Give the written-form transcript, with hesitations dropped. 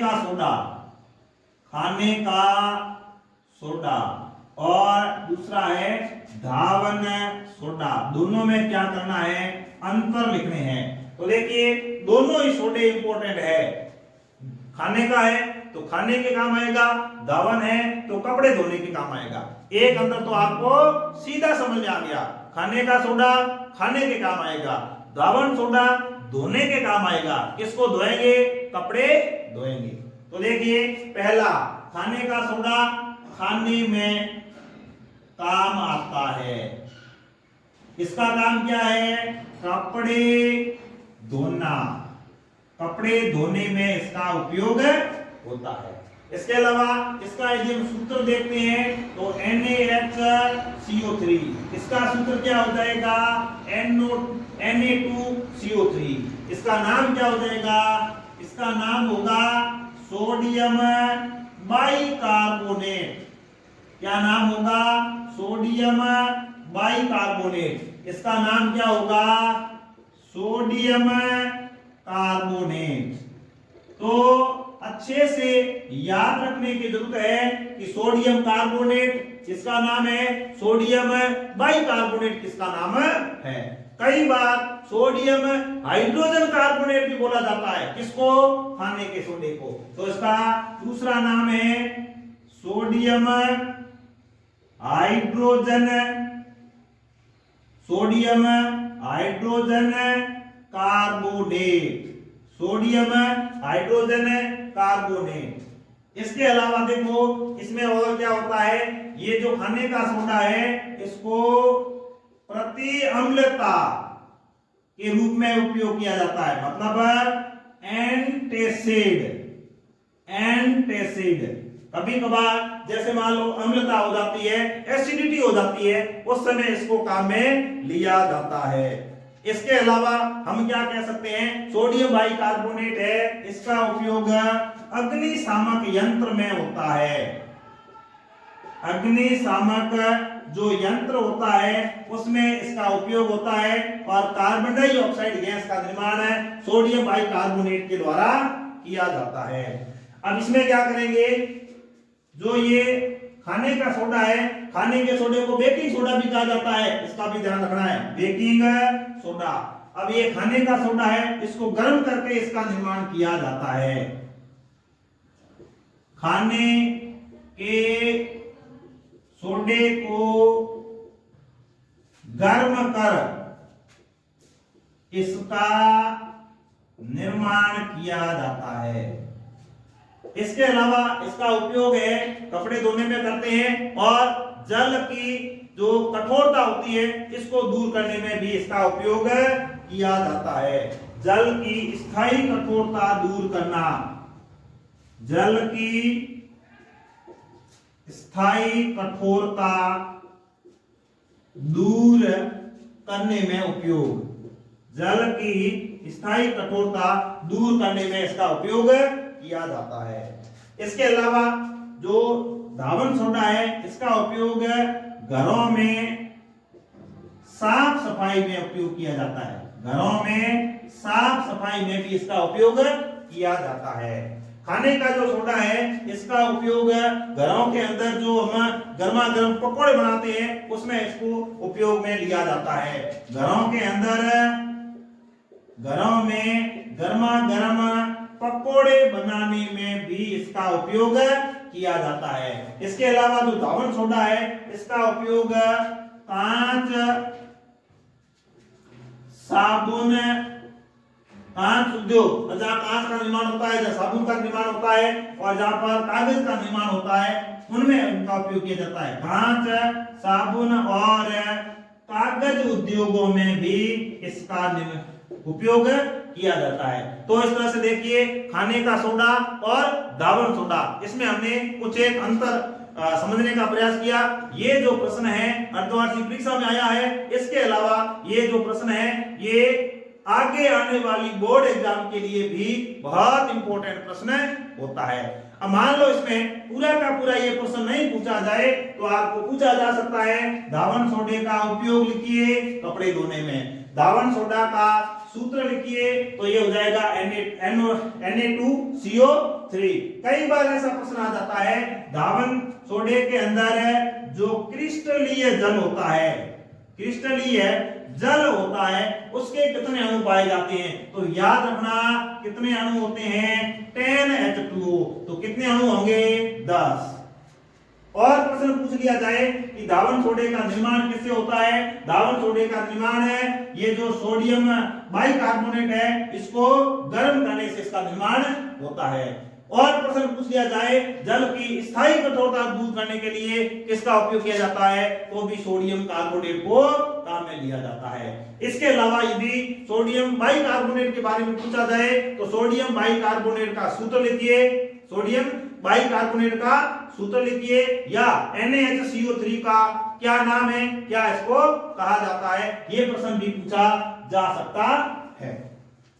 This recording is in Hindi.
का सोडा, खाने का सोडा, और दूसरा है धावन सोडा। दोनों में क्या करना है, अंतर लिखने हैं। तो देखिए दोनों ही सोडे इंपॉर्टेंट है। खाने का है तो खाने के काम आएगा, धावन है तो कपड़े धोने के काम आएगा। एक अंतर तो आपको सीधा समझ में आ गया, खाने का सोडा खाने के काम आएगा, धावन सोडा धोने के काम आएगा। किसको धोएंगे, कपड़े धोएंगे। तो देखिए पहला, खाने का सोडा खाने में काम आता है। इसका काम क्या है, कपड़े धोना, कपड़े धोने में इसका उपयोग होता है। इसके अलावा इसका यदि हम सूत्र देखते हैं तो NaHCO3, इसका सूत्र क्या हो जाएगा, Na2CO3। इसका नाम क्या हो जाएगा, इसका नाम होगा सोडियम बाइकार्बोनेट। क्या नाम होगा, सोडियम बाइकार्बोनेट। इसका नाम क्या होगा, सोडियम कार्बोनेट। तो अच्छे से याद रखने की जरूरत है कि सोडियम कार्बोनेट इसका नाम है, सोडियम बाइकार्बोनेट किसका नाम है। कई बार सोडियम हाइड्रोजन कार्बोनेट भी बोला जाता है, किसको, खाने के सोडे को। तो इसका दूसरा नाम है sodium hydrogen, sodium hydrogen carbonate, sodium hydrogen carbonate. इसके अलावा देखो इसमें और क्या होता है, ये जो खाने का सोडा है इसको प्रति अम्लता के रूप में उपयोग किया जाता है, मतलब एंटासिड। एंटासिड कभी कभार जैसे मान लो अम्लता हो जाती है, एसिडिटी हो जाती है, उस समय इसको काम में लिया जाता है। इसके अलावा हम क्या कह सकते हैं, सोडियम बाइकार्बोनेट है, इसका उपयोग अग्निशामक यंत्र में होता है। अग्निशामक जो यंत्र होता है उसमें इसका उपयोग होता है, और कार्बन डाइऑक्साइड गैस का निर्माण सोडियम बाइकार्बोनेट के द्वारा किया जाता है। अब इसमें क्या करेंगे, जो ये खाने का सोडा है, खाने के सोडे को बेकिंग सोडा भी कहा जाता है, इसका भी ध्यान रखना है, बेकिंग सोडा। अब ये खाने का सोडा है, इसको गर्म करके इसका निर्माण किया जाता है। खाने के सोडे को गर्म कर इसका निर्माण किया जाता है। इसके अलावा इसका उपयोग है कपड़े धोने में करते हैं, और जल की जो कठोरता होती है इसको दूर करने में भी इसका उपयोग किया जाता है। जल की स्थायी कठोरता दूर करना, जल की स्थायी कठोरता दूर करने में उपयोग, जल की स्थायी कठोरता दूर करने में इसका उपयोग किया जाता है। इसके अलावा जो धावन सोडा है इसका उपयोग घरों में साफ सफाई में उपयोग किया जाता है, घरों में साफ सफाई में भी इसका उपयोग किया जाता है। खाने का जो सोडा है इसका उपयोग घरों के अंदर जो हम गर्मा गर्म पकौड़े बनाते हैं उसमें इसको उपयोग में लिया जाता है। घरों के अंदर, घरों में गर्मा गर्म पकोड़े बनाने में भी इसका उपयोग किया जाता है। इसके अलावा जो धावन सोडा है इसका उपयोग कांच, साबुन, कांच उद्योग, जहाँ कांच का निर्माण होता है, जहाँ साबुन का निर्माण होता है, और जहाँ पर कागज का निर्माण होता है उनमें इनका उपयोग किया जाता है। कांच, साबुन और कागज उद्योगों में भी इसका उपयोग किया जाता है। तो इस तरह से देखिए खाने का सोडा और धावन सोडा, इसमें हमने कुछ एक अंतर समझने का प्रयास किया। ये जो प्रश्न है अर्धवार्षिक परीक्षा में आया है, इसके अलावा ये जो प्रश्न है ये आगे आने वाली बोर्ड एग्जाम के लिए भी बहुत इंपॉर्टेंट प्रश्न होता है। अब मान लो इसमें पूरा का पूरा ये प्रश्न नहीं पूछा जाए तो आपको पूछा जा सकता है धावन सोडे का उपयोग लिखिए कपड़े धोने में, धावन सोडा का सूत्र लिखिए तो ये हो जाएगा Na2CO3। कई बार ऐसा प्रश्न आ जाता है, धावन सोडे के अंदर जो क्रिस्टलीय जल होता है, क्रिस्टलीय जल होता है, उसके कितने अणु पाए जाते हैं? तो याद रखना कितने अणु होते हैं? 10H2O। तो कितने अणु होंगे? 10। और प्रश्न पूछ लिया जाए कि धावन सोडे का निर्माण किससे होता है? धावन सोडे का निर्माण है, ये जो सोडियम बाइकार्बोनेट है, इसको गर्म करने से इसका निर्माण होता है। और प्रश्न पूछ लिया जाए जल की स्थायी कठोरता दूर करने के लिए किसका उपयोग किया जाता है? तो भी सोडियम कार्बोनेट को काम में लिया जाता है। इसके अलावा यदि सोडियम बाइकार्बोनेट के बारे में पूछा जाए तो सोडियम बाइकार्बोनेट का सूत्र लिखिए, सोडियम बाइकार्बोनेट का सूत्र लिखिए, या NaHCO3 का क्या नाम है, क्या इसको कहा जाता है? ये प्रश्न भी पूछा जा सकता